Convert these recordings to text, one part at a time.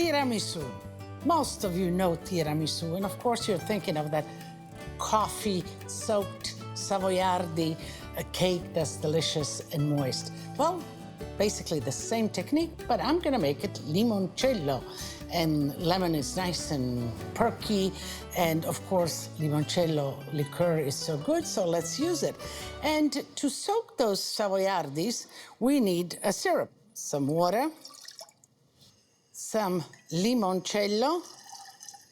Tiramisu. Most of you know tiramisu, and of course you're thinking of that coffee-soaked Savoiardi cake that's delicious and moist. Well, basically the same technique, but I'm gonna make it limoncello. And lemon is nice and perky, and of course, limoncello liqueur is so good, so let's use it. And to soak those Savoiardis, we need a syrup, some water, some limoncello.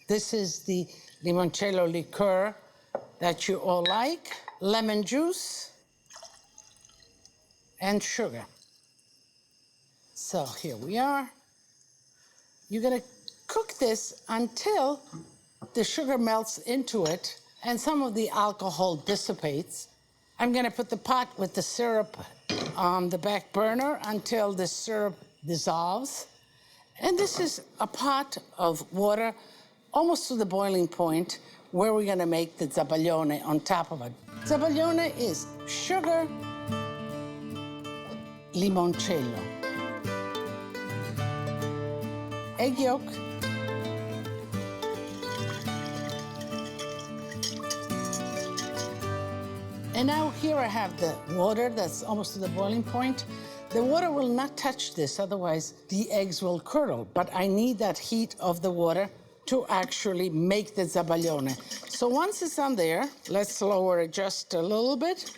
This is the limoncello liqueur that you all like, lemon juice, and sugar. So here we are. You're gonna cook this until the sugar melts into it and some of the alcohol dissipates. I'm gonna put the pot with the syrup on the back burner until the syrup dissolves. And this is a pot of water almost to the boiling point where we're gonna make the zabaglione on top of it. Zabaglione is sugar, limoncello, egg yolk, and now here I have the water that's almost to the boiling point. The water will not touch this, otherwise the eggs will curdle, but I need that heat of the water to actually make the zabaglione. So once it's on there, let's lower it just a little bit,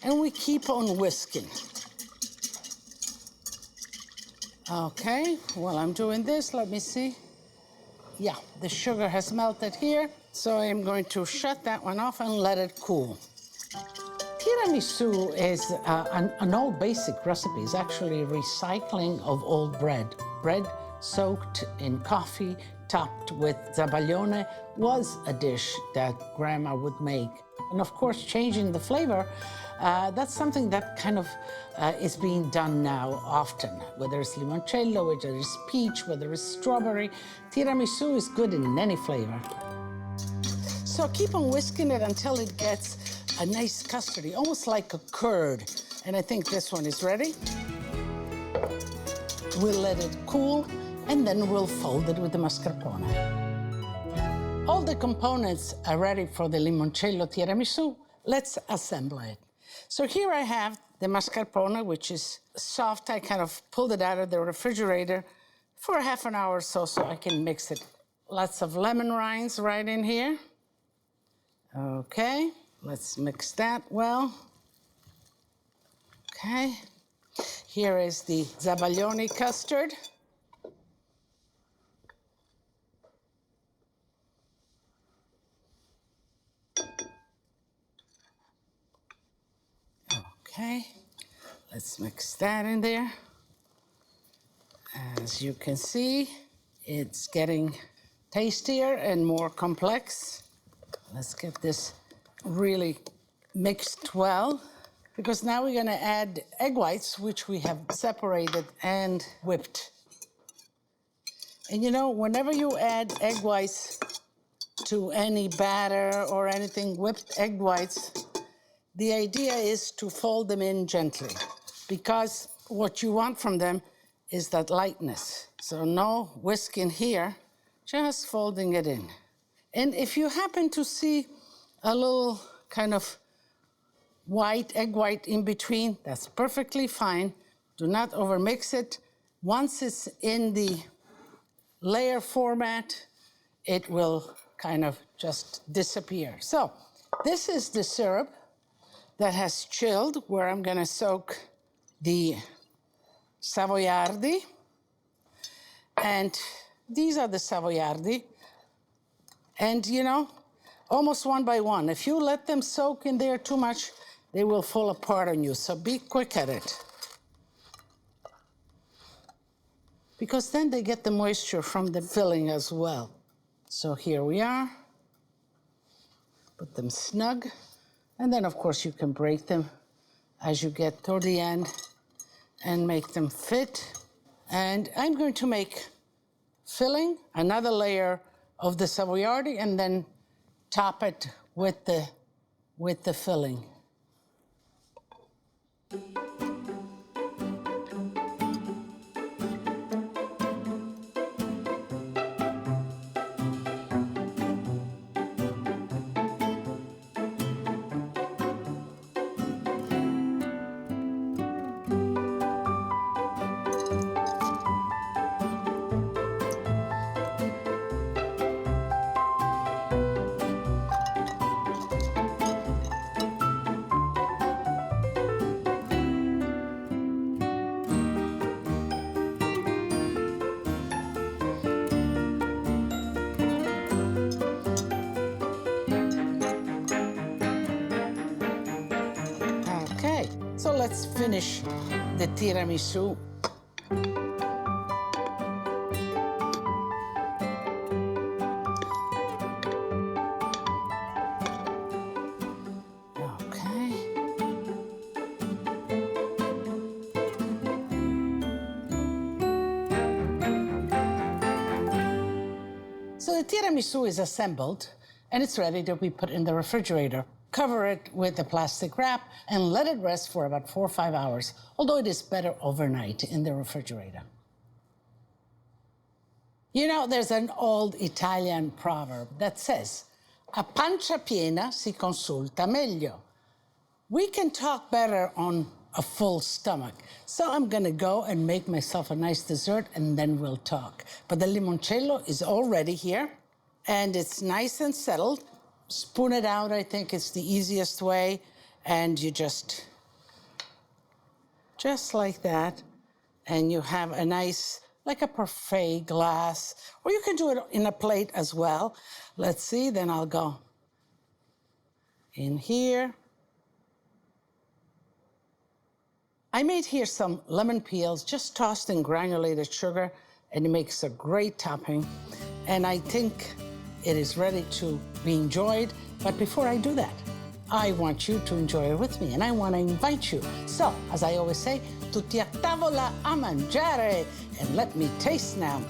and we keep on whisking. Okay, while I'm doing this, let me see. Yeah, the sugar has melted here, so I'm going to shut that one off and let it cool. Tiramisu is an old basic recipe. It's actually recycling of old bread. Bread soaked in coffee, topped with zabaglione, was a dish that Grandma would make. And of course, changing the flavor, that's something that kind of is being done now often. Whether it's limoncello, whether it's peach, whether it's strawberry, tiramisu is good in any flavor. So keep on whisking it until it gets a nice custardy, almost like a curd. And I think this one is ready. We'll let it cool, and then we'll fold it with the mascarpone. All the components are ready for the limoncello tiramisu. Let's assemble it. So here I have the mascarpone, which is soft. I kind of pulled it out of the refrigerator for half an hour or so I can mix it. Lots of lemon rinds right in here. Okay, let's mix that well. Okay, here is the zabaglione custard. Okay, let's mix that in there. As you can see, it's getting tastier and more complex. Let's get this really mixed well, because now we're gonna add egg whites, which we have separated and whipped. And you know, whenever you add egg whites to any batter or anything, whipped egg whites, the idea is to fold them in gently, because what you want from them is that lightness. So no whisking here, just folding it in. And if you happen to see a little kind of egg white in between, that's perfectly fine. Do not overmix it. Once it's in the layer format, it will kind of just disappear. So this is the syrup that has chilled, where I'm gonna soak the Savoiardi. And these are the Savoiardi. And you know, almost one by one. If you let them soak in there too much, they will fall apart on you, so be quick at it. Because then they get the moisture from the filling as well. So here we are. Put them snug. And then, of course, you can break them as you get toward the end and make them fit. And I'm going to make filling, another layer of the Savoiardi, and then top it with the filling. So let's finish the tiramisu. Okay. So the tiramisu is assembled and it's ready to be put in the refrigerator. Cover it with a plastic wrap and let it rest for about 4 or 5 hours, although it is better overnight in the refrigerator. You know, there's an old Italian proverb that says, a pancia piena si consulta meglio. We can talk better on a full stomach. So I'm gonna go and make myself a nice dessert and then we'll talk. But the limoncello is already here and it's nice and settled. Spoon it out, I think it's the easiest way. And you just like that. And you have a nice, like a parfait glass, or you can do it in a plate as well. Let's see, then I'll go in here. I made here some lemon peels, just tossed in granulated sugar, and it makes a great topping. And I think it is ready to be enjoyed. But before I do that, I want you to enjoy it with me, and I want to invite you. So, as I always say, tutti a tavola a mangiare, and let me taste now.